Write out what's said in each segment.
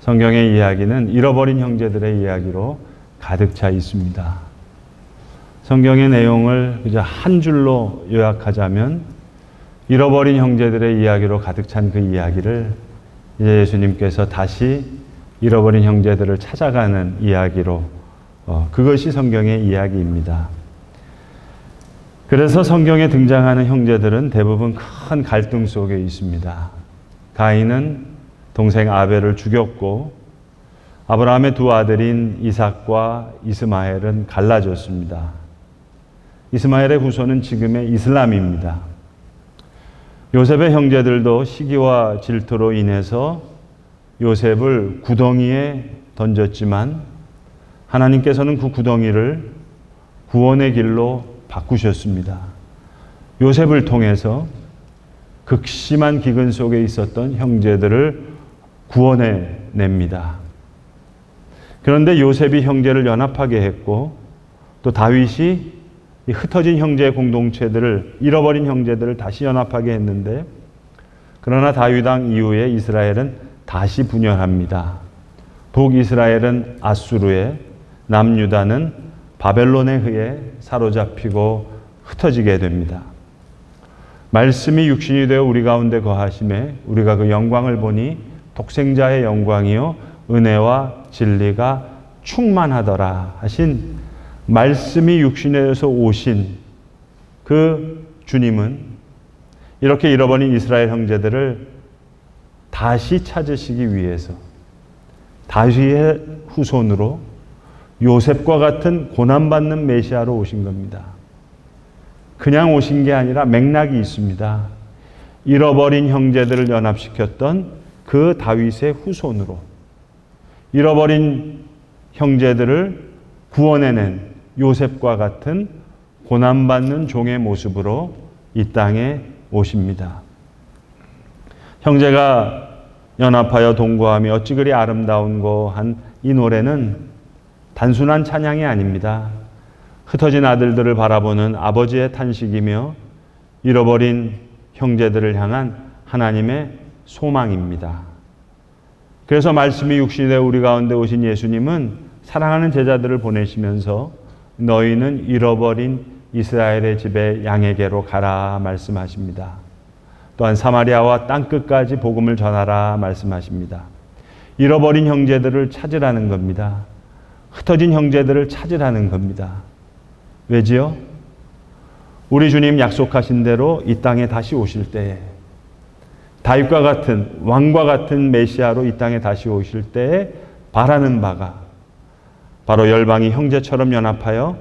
성경의 이야기는 잃어버린 형제들의 이야기로 가득 차 있습니다. 성경의 내용을 그저 한 줄로 요약하자면 잃어버린 형제들의 이야기로 가득 찬 그 이야기를 이제 예수님께서 다시 잃어버린 형제들을 찾아가는 이야기로 그것이 성경의 이야기입니다. 그래서 성경에 등장하는 형제들은 대부분 큰 갈등 속에 있습니다. 가인은 동생 아벨을 죽였고 아브라함의 두 아들인 이삭과 이스마엘은 갈라졌습니다. 이스마엘의 후손은 지금의 이슬람입니다. 요셉의 형제들도 시기와 질투로 인해서 요셉을 구덩이에 던졌지만 하나님께서는 그 구덩이를 구원의 길로 바꾸셨습니다. 요셉을 통해서 극심한 기근 속에 있었던 형제들을 구원해 냅니다. 그런데 요셉이 형제를 연합하게 했고 또 다윗이 이 흩어진 형제 공동체들을 잃어버린 형제들을 다시 연합하게 했는데 그러나 다윗 왕 이후에 이스라엘은 다시 분열합니다. 북이스라엘은 아수르에 남유다는 바벨론에 의해 사로잡히고 흩어지게 됩니다. 말씀이 육신이 되어 우리 가운데 거하심에 우리가 그 영광을 보니 독생자의 영광이요 은혜와 진리가 충만하더라 하신 말씀이 육신에서 오신 그 주님은 이렇게 잃어버린 이스라엘 형제들을 다시 찾으시기 위해서 다윗의 후손으로 요셉과 같은 고난받는 메시아로 오신 겁니다. 그냥 오신 게 아니라 맥락이 있습니다. 잃어버린 형제들을 연합시켰던 그 다윗의 후손으로 잃어버린 형제들을 구원해낸 요셉과 같은 고난받는 종의 모습으로 이 땅에 오십니다. 형제가 연합하여 동거함이 어찌 그리 아름다운고 한 이 노래는 단순한 찬양이 아닙니다. 흩어진 아들들을 바라보는 아버지의 탄식이며 잃어버린 형제들을 향한 하나님의 소망입니다. 그래서 말씀이 육신이 되어 우리 가운데 오신 예수님은 사랑하는 제자들을 보내시면서 너희는 잃어버린 이스라엘의 집에 양에게로 가라 말씀하십니다. 또한 사마리아와 땅끝까지 복음을 전하라 말씀하십니다. 잃어버린 형제들을 찾으라는 겁니다. 흩어진 형제들을 찾으라는 겁니다. 왜지요? 우리 주님 약속하신 대로 이 땅에 다시 오실 때에 다윗과 같은 왕과 같은 메시아로 이 땅에 다시 오실 때에 바라는 바가 바로 열방이 형제처럼 연합하여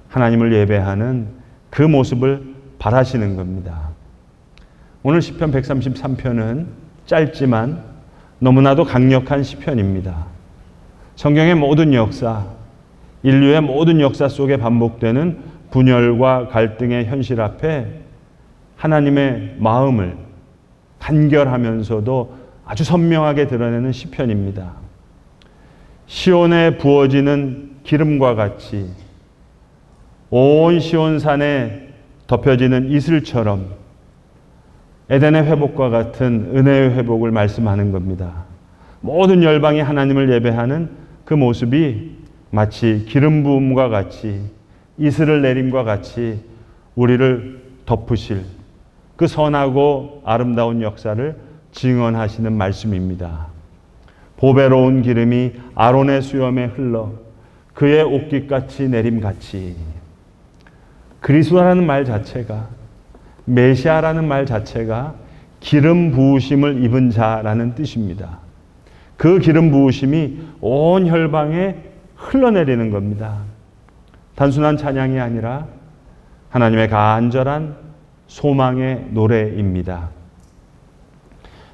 하나님을 예배하는 그 모습을 바라시는 겁니다. 오늘 시편 133편은 짧지만 너무나도 강력한 시편입니다. 성경의 모든 역사, 인류의 모든 역사 속에 반복되는 분열과 갈등의 현실 앞에 하나님의 마음을 간결하면서도 아주 선명하게 드러내는 시편입니다. 시온에 부어지는 기름과 같이 온 시온산에 덮여지는 이슬처럼 에덴의 회복과 같은 은혜의 회복을 말씀하는 겁니다. 모든 열방이 하나님을 예배하는 그 모습이 마치 기름 부음과 같이 이슬을 내림과 같이 우리를 덮으실 그 선하고 아름다운 역사를 증언하시는 말씀입니다. 보배로운 기름이 아론의 수염에 흘러 그의 옷깃같이 내림같이. 그리스도라는 말 자체가, 메시아라는 말 자체가 기름 부으심을 입은 자라는 뜻입니다. 그 기름 부으심이 온 혈방에 흘러내리는 겁니다. 단순한 찬양이 아니라 하나님의 간절한 소망의 노래입니다.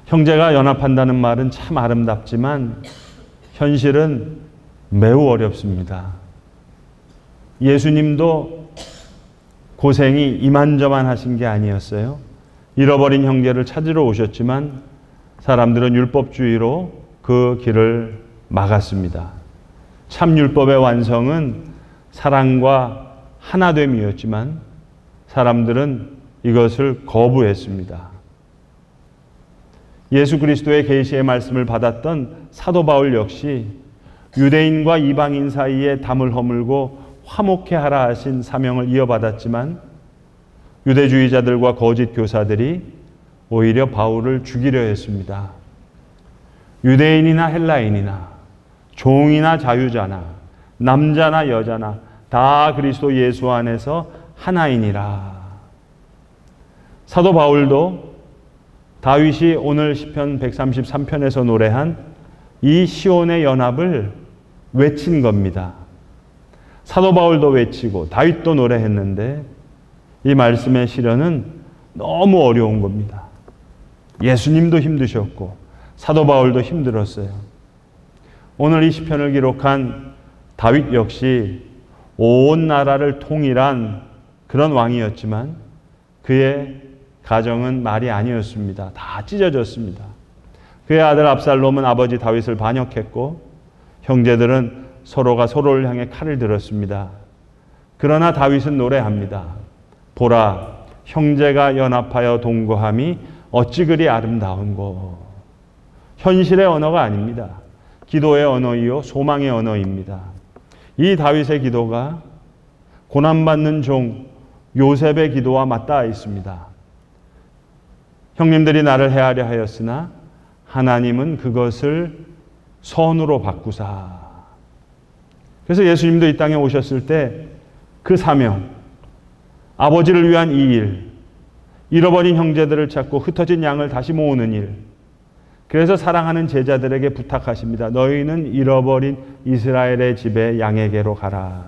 형제가 연합한다는 말은 참 아름답지만 현실은 매우 어렵습니다. 예수님도 고생이 이만저만 하신 게 아니었어요. 잃어버린 형제를 찾으러 오셨지만 사람들은 율법주의로 그 길을 막았습니다. 참 율법의 완성은 사랑과 하나됨이었지만 사람들은 이것을 거부했습니다. 예수 그리스도의 계시의 말씀을 받았던 사도 바울 역시 유대인과 이방인 사이에 담을 허물고 화목해 하라 하신 사명을 이어받았지만 유대주의자들과 거짓 교사들이 오히려 바울을 죽이려 했습니다. 유대인이나 헬라인이나 종이나 자유자나 남자나 여자나 다 그리스도 예수 안에서 하나이니라. 사도 바울도 다윗이 오늘 시편 133편에서 노래한 이 시온의 연합을 외친 겁니다. 사도 바울도 외치고 다윗도 노래했는데 이 말씀의 실현은 너무 어려운 겁니다. 예수님도 힘드셨고 사도 바울도 힘들었어요. 오늘 이 시편을 기록한 다윗 역시 온 나라를 통일한 그런 왕이었지만 그의 가정은 말이 아니었습니다. 다 찢어졌습니다. 그의 아들 압살롬은 아버지 다윗을 반역했고 형제들은 서로가 서로를 향해 칼을 들었습니다. 그러나 다윗은 노래합니다. 보라, 형제가 연합하여 동거함이 어찌 그리 아름다운고. 현실의 언어가 아닙니다. 기도의 언어이요 소망의 언어입니다. 이 다윗의 기도가 고난받는 종 요셉의 기도와 맞닿아 있습니다. 형님들이 나를 해하려 하였으나 하나님은 그것을 선으로 바꾸사. 그래서 예수님도 이 땅에 오셨을 때 그 사명, 아버지를 위한 이 일, 잃어버린 형제들을 찾고 흩어진 양을 다시 모으는 일, 그래서 사랑하는 제자들에게 부탁하십니다. 너희는 잃어버린 이스라엘의 집에 양에게로 가라.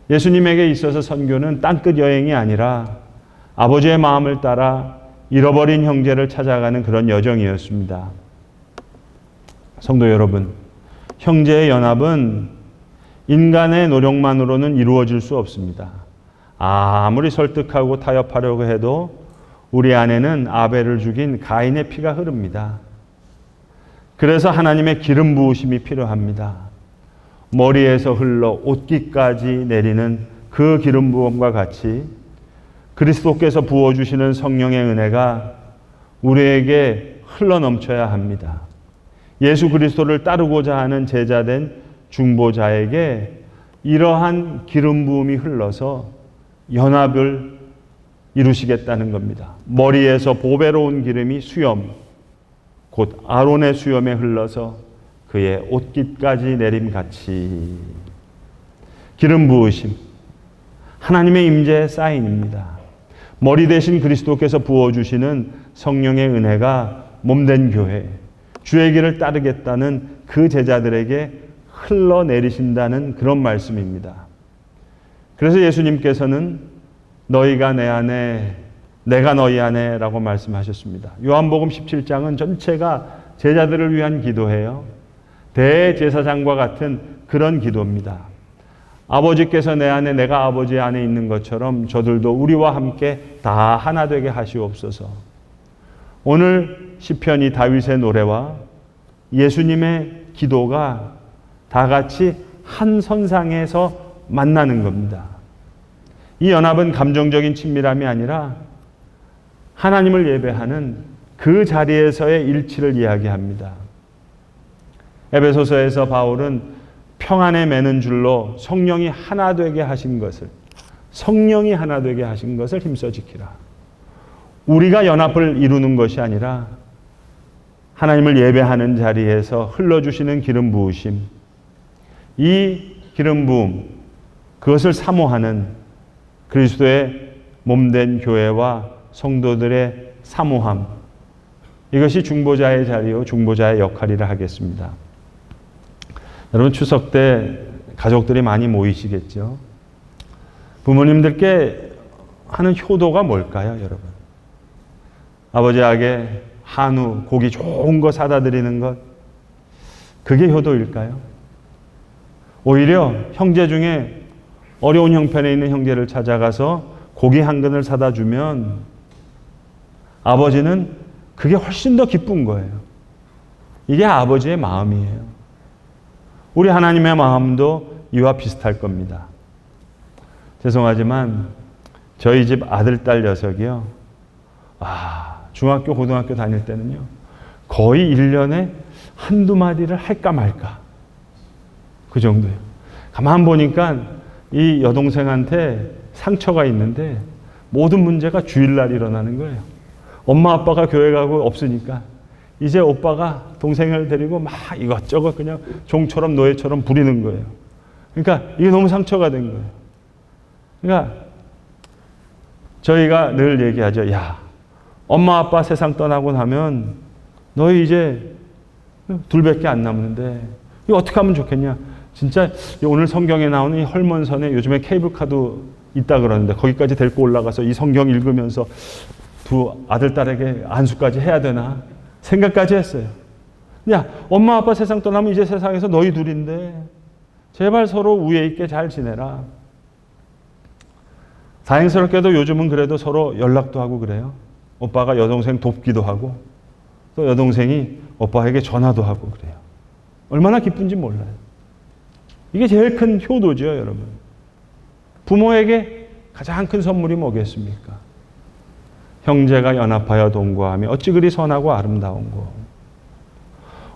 예수님에게 있어서 선교는 땅끝 여행이 아니라 아버지의 마음을 따라 잃어버린 형제를 찾아가는 그런 여정이었습니다. 성도 여러분, 형제의 연합은 인간의 노력만으로는 이루어질 수 없습니다. 아무리 설득하고 타협하려고 해도 우리 안에는 아벨을 죽인 가인의 피가 흐릅니다. 그래서 하나님의 기름 부으심이 필요합니다. 머리에서 흘러 옷깃까지 내리는 그 기름 부음과 같이 그리스도께서 부어주시는 성령의 은혜가 우리에게 흘러넘쳐야 합니다. 예수 그리스도를 따르고자 하는 제자된 중보자에게 이러한 기름 부음이 흘러서 연합을 이루시겠다는 겁니다. 머리에서 보배로운 기름이 수염, 곧 아론의 수염에 흘러서 그의 옷깃까지 내림같이. 기름 부으심, 하나님의 임재의 사인입니다. 머리 대신 그리스도께서 부어주시는 성령의 은혜가 몸된 교회, 주의 길을 따르겠다는 그 제자들에게 흘러내리신다는 그런 말씀입니다. 그래서 예수님께서는 너희가 내 안에, 내가 너희 안에 라고 말씀하셨습니다. 요한복음 17장은 전체가 제자들을 위한 기도예요. 대제사장과 같은 그런 기도입니다. 아버지께서 내 안에, 내가 아버지 안에 있는 것처럼 저들도 우리와 함께 다 하나 되게 하시옵소서. 오늘 시편이 다윗의 노래와 예수님의 기도가 다 같이 한 선상에서 만나는 겁니다. 이 연합은 감정적인 친밀함이 아니라 하나님을 예배하는 그 자리에서의 일치를 이야기합니다. 에베소서에서 바울은 평안에 매는 줄로 성령이 하나 되게 하신 것을, 성령이 하나 되게 하신 것을 힘써 지키라. 우리가 연합을 이루는 것이 아니라 하나님을 예배하는 자리에서 흘러주시는 기름 부으심, 이 기름 부음, 그것을 사모하는 그리스도의 몸된 교회와 성도들의 사모함, 이것이 중보자의 자리요 중보자의 역할이라 하겠습니다. 여러분, 추석 때 가족들이 많이 모이시겠죠? 부모님들께 하는 효도가 뭘까요, 여러분? 아버지에게 한우, 고기 좋은 거 사다 드리는 것, 그게 효도일까요? 오히려 형제 중에 어려운 형편에 있는 형제를 찾아가서 고기 한 근을 사다 주면 아버지는 그게 훨씬 더 기쁜 거예요. 이게 아버지의 마음이에요. 우리 하나님의 마음도 이와 비슷할 겁니다. 죄송하지만 저희 집 아들, 딸 녀석이요. 중학교, 고등학교 다닐 때는요. 거의 1년에 한두 마디를 할까 말까. 그 정도예요. 가만 보니까 이 여동생한테 상처가 있는데 모든 문제가 주일날 일어나는 거예요. 엄마 아빠가 교회 가고 없으니까 이제 오빠가 동생을 데리고 막 이것저것 그냥 종처럼 노예처럼 부리는 거예요. 그러니까 이게 너무 상처가 된 거예요. 그러니까 저희가 늘 얘기하죠. 야, 엄마 아빠 세상 떠나고 나면 너희 이제 둘밖에 안 남는데 이거 어떻게 하면 좋겠냐. 진짜 오늘 성경에 나오는 이 헐몬선에 요즘에 케이블카도 있다 그러는데 거기까지 데리고 올라가서 이 성경 읽으면서 두 아들, 딸에게 안수까지 해야 되나 생각까지 했어요. 야, 엄마 아빠 세상 떠나면 이제 세상에서 너희 둘인데 제발 서로 우애 있게 잘 지내라. 다행스럽게도 요즘은 그래도 서로 연락도 하고 그래요. 오빠가 여동생 돕기도 하고 또 여동생이 오빠에게 전화도 하고 그래요. 얼마나 기쁜지 몰라요. 이게 제일 큰 효도죠, 여러분. 부모에게 가장 큰 선물이 뭐겠습니까? 형제가 연합하여 동거하며 어찌 그리 선하고 아름다운고.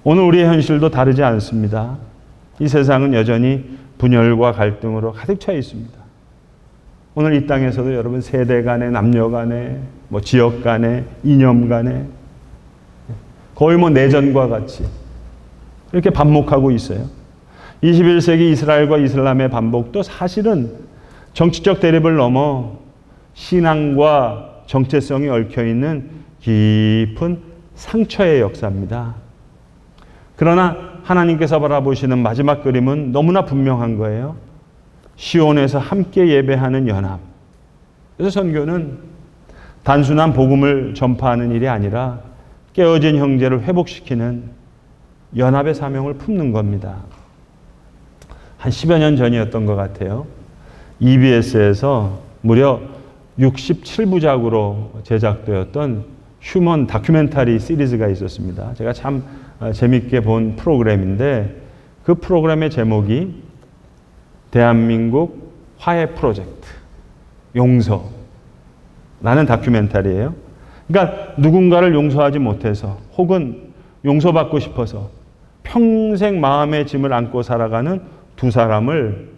오늘 우리의 현실도 다르지 않습니다. 이 세상은 여전히 분열과 갈등으로 가득 차 있습니다. 오늘 이 땅에서도 여러분 세대 간에, 남녀 간에, 지역 간에, 이념 간에 거의 내전과 같이 이렇게 반목하고 있어요. 21세기 이스라엘과 이슬람의 반복도 사실은 정치적 대립을 넘어 신앙과 정체성이 얽혀있는 깊은 상처의 역사입니다. 그러나 하나님께서 바라보시는 마지막 그림은 너무나 분명한 거예요. 시온에서 함께 예배하는 연합. 그래서 선교는 단순한 복음을 전파하는 일이 아니라 깨어진 형제를 회복시키는 연합의 사명을 품는 겁니다. 한 10여 년 전이었던 것 같아요. EBS에서 무려 67부작으로 제작되었던 휴먼 다큐멘터리 시리즈가 있었습니다. 제가 참 재밌게 본 프로그램인데 그 프로그램의 제목이 대한민국 화해 프로젝트 용서라는 다큐멘터리예요. 그러니까 누군가를 용서하지 못해서 혹은 용서받고 싶어서 평생 마음의 짐을 안고 살아가는 두 사람을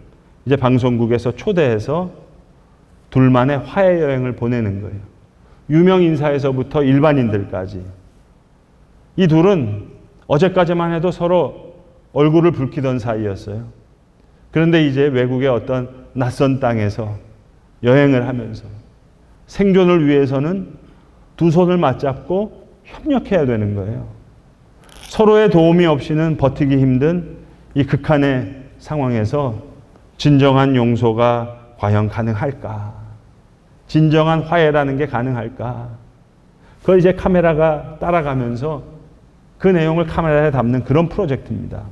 이제 방송국에서 초대해서 둘만의 화해 여행을 보내는 거예요. 유명 인사에서부터 일반인들까지. 이 둘은 어제까지만 해도 서로 얼굴을 붉히던 사이였어요. 그런데 이제 외국의 어떤 낯선 땅에서 여행을 하면서 생존을 위해서는 두 손을 맞잡고 협력해야 되는 거예요. 서로의 도움이 없이는 버티기 힘든 이 극한의 상황에서 진정한 용서가 과연 가능할까? 진정한 화해라는 게 가능할까? 그걸 이제 카메라가 따라가면서 그 내용을 카메라에 담는 그런 프로젝트입니다.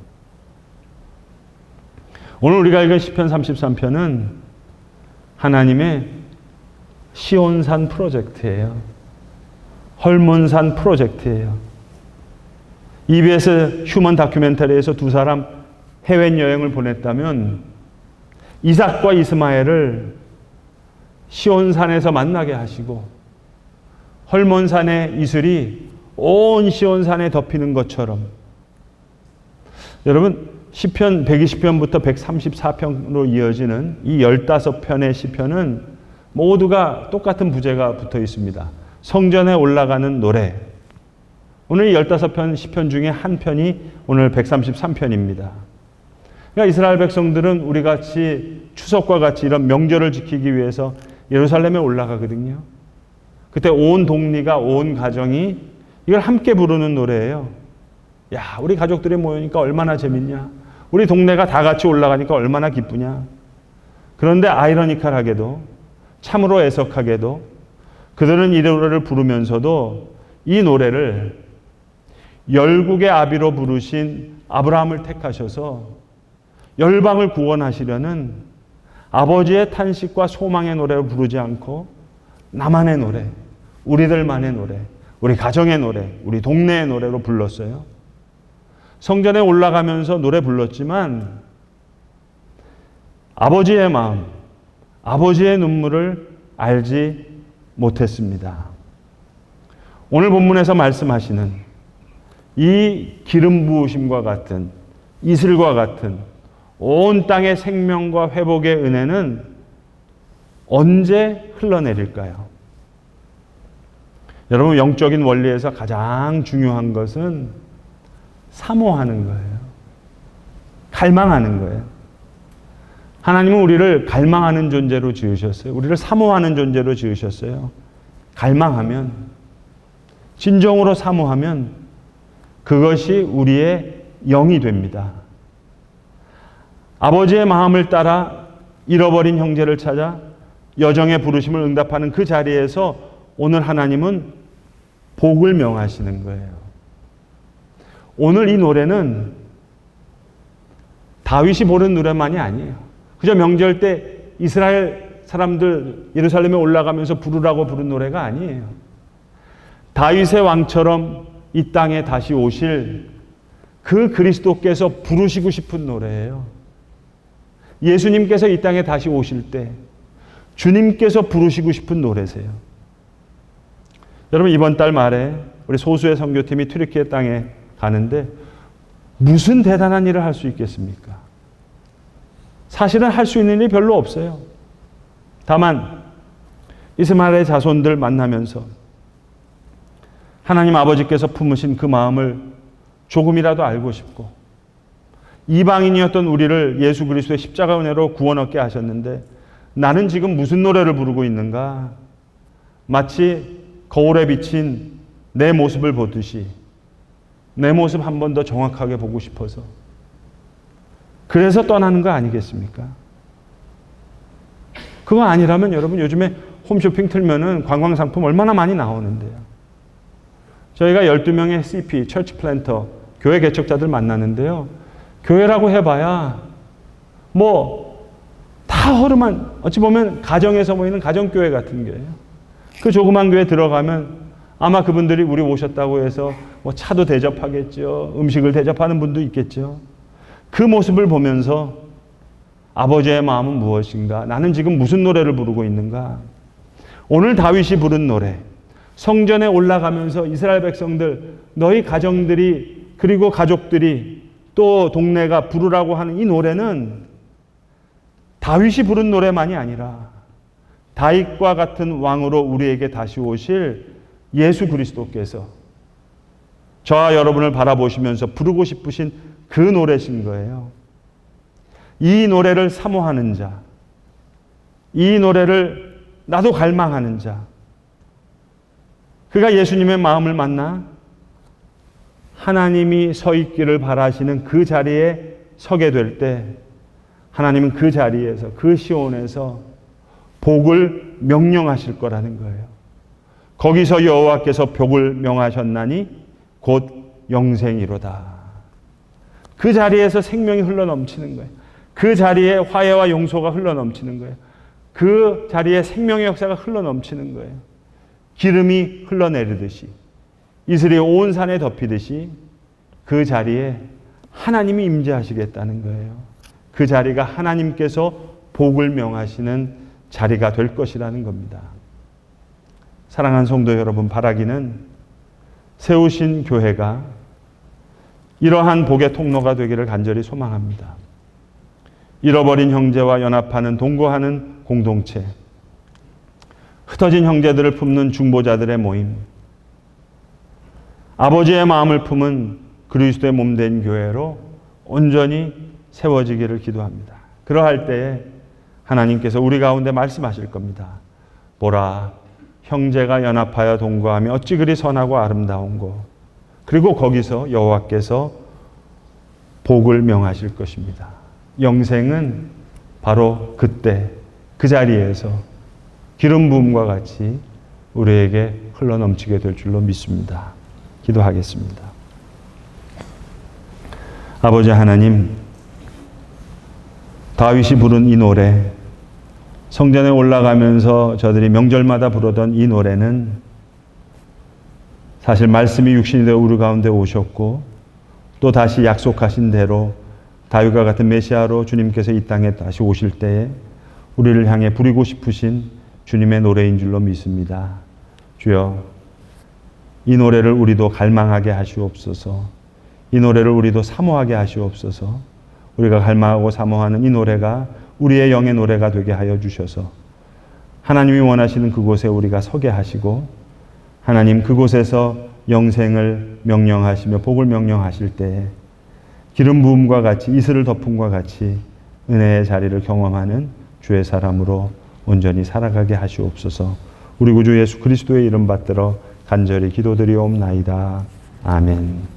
오늘 우리가 읽은 시편 33편은 하나님의 시온산 프로젝트예요. 헐몬산 프로젝트예요. EBS 휴먼 다큐멘터리에서 두 사람 해외여행을 보냈다면 이삭과 이스마엘을 시온산에서 만나게 하시고 헐몬산의 이슬이 온 시온산에 덮이는 것처럼 여러분 시편 120편부터 134편으로 이어지는 이 15편의 시편은 모두가 똑같은 부제가 붙어 있습니다. 성전에 올라가는 노래. 오늘 15편 시편 중에 한 편이 오늘 133편입니다. 그러니까 이스라엘 백성들은 우리 같이 추석과 같이 이런 명절을 지키기 위해서 예루살렘에 올라가거든요. 그때 온 동리가 온 가정이 이걸 함께 부르는 노래예요. 야, 우리 가족들이 모이니까 얼마나 재밌냐. 우리 동네가 다 같이 올라가니까 얼마나 기쁘냐. 그런데 아이러니컬하게도 참으로 애석하게도 그들은 이 노래를 부르면서도 이 노래를 열국의 아비로 부르신 아브라함을 택하셔서 열방을 구원하시려는 아버지의 탄식과 소망의 노래를 부르지 않고 나만의 노래, 우리들만의 노래, 우리 가정의 노래, 우리 동네의 노래로 불렀어요. 성전에 올라가면서 노래 불렀지만 아버지의 마음, 아버지의 눈물을 알지 못했습니다. 오늘 본문에서 말씀하시는 이 기름 부으심과 같은 이슬과 같은 온 땅의 생명과 회복의 은혜는 언제 흘러내릴까요? 여러분, 영적인 원리에서 가장 중요한 것은 사모하는 거예요. 갈망하는 거예요. 하나님은 우리를 갈망하는 존재로 지으셨어요. 우리를 사모하는 존재로 지으셨어요. 갈망하면, 진정으로 사모하면 그것이 우리의 영이 됩니다. 아버지의 마음을 따라 잃어버린 형제를 찾아 여정의 부르심을 응답하는 그 자리에서 오늘 하나님은 복을 명하시는 거예요. 오늘 이 노래는 다윗이 부른 노래만이 아니에요. 그저 명절 때 이스라엘 사람들 예루살렘에 올라가면서 부르라고 부른 노래가 아니에요. 다윗의 왕처럼 이 땅에 다시 오실 그 그리스도께서 부르시고 싶은 노래예요. 예수님께서 이 땅에 다시 오실 때 주님께서 부르시고 싶은 노래세요. 여러분, 이번 달 말에 우리 소수의 선교팀이 튀르키예 땅에 가는데 무슨 대단한 일을 할 수 있겠습니까? 사실은 할 수 있는 일이 별로 없어요. 다만 이스마엘의 자손들 만나면서 하나님 아버지께서 품으신 그 마음을 조금이라도 알고 싶고, 이방인이었던 우리를 예수 그리스도의 십자가 은혜로 구원 얻게 하셨는데 나는 지금 무슨 노래를 부르고 있는가? 마치 거울에 비친 내 모습을 보듯이 내 모습 한 번 더 정확하게 보고 싶어서 그래서 떠나는 거 아니겠습니까? 그거 아니라면 여러분, 요즘에 홈쇼핑 틀면은 관광상품 얼마나 많이 나오는데요. 저희가 12명의 CP, 처치 플랜터, 교회 개척자들 만나는데요. 교회라고 해봐야 다 허름한, 어찌 보면 가정에서 모이는 가정교회 같은 교회예요. 그 조그만 교회 들어가면 아마 그분들이 우리 오셨다고 해서 차도 대접하겠죠. 음식을 대접하는 분도 있겠죠. 그 모습을 보면서 아버지의 마음은 무엇인가? 나는 지금 무슨 노래를 부르고 있는가? 오늘 다윗이 부른 노래, 성전에 올라가면서 이스라엘 백성들, 너희 가정들이 그리고 가족들이 또 동네가 부르라고 하는 이 노래는 다윗이 부른 노래만이 아니라 다윗과 같은 왕으로 우리에게 다시 오실 예수 그리스도께서 저와 여러분을 바라보시면서 부르고 싶으신 그 노래신 거예요. 이 노래를 사모하는 자, 이 노래를 나도 갈망하는 자, 그가 예수님의 마음을 만나 하나님이 서 있기를 바라시는 그 자리에 서게 될 때 하나님은 그 자리에서, 그 시온에서 복을 명령하실 거라는 거예요. 거기서 여호와께서 복을 명하셨나니 곧 영생이로다. 그 자리에서 생명이 흘러넘치는 거예요. 그 자리에 화해와 용서가 흘러넘치는 거예요. 그 자리에 생명의 역사가 흘러넘치는 거예요. 기름이 흘러내리듯이, 이슬이 온 산에 덮이듯이 그 자리에 하나님이 임재하시겠다는 거예요. 그 자리가 하나님께서 복을 명하시는 자리가 될 것이라는 겁니다. 사랑하는 성도 여러분, 바라기는 세우신 교회가 이러한 복의 통로가 되기를 간절히 소망합니다. 잃어버린 형제와 연합하는, 동거하는 공동체, 흩어진 형제들을 품는 중보자들의 모임, 아버지의 마음을 품은 그리스도의 몸된 교회로 온전히 세워지기를 기도합니다. 그러할 때에 하나님께서 우리 가운데 말씀하실 겁니다. 보라, 형제가 연합하여 동거하며 어찌 그리 선하고 아름다운고. 그리고 거기서 여호와께서 복을 명하실 것입니다. 영생은 바로 그때 그 자리에서 기름 부음과 같이 우리에게 흘러넘치게 될 줄로 믿습니다. 기도하겠습니다. 아버지 하나님, 다윗이 부른 이 노래, 성전에 올라가면서 저들이 명절마다 부르던 이 노래는 사실 말씀이 육신이 되어 우리 가운데 오셨고 또 다시 약속하신 대로 다윗과 같은 메시아로 주님께서 이 땅에 다시 오실 때에 우리를 향해 부르고 싶으신 주님의 노래인 줄로 믿습니다. 주여, 이 노래를 우리도 갈망하게 하시옵소서. 이 노래를 우리도 사모하게 하시옵소서. 우리가 갈망하고 사모하는 이 노래가 우리의 영의 노래가 되게 하여 주셔서 하나님이 원하시는 그곳에 우리가 서게 하시고 하나님 그곳에서 영생을 명령하시며 복을 명령하실 때에 기름 부음과 같이 이슬을 덮음과 같이 은혜의 자리를 경험하는 주의 사람으로 온전히 살아가게 하시옵소서. 우리 구주 예수 그리스도의 이름 받들어 간절히 기도드리옵나이다. 아멘.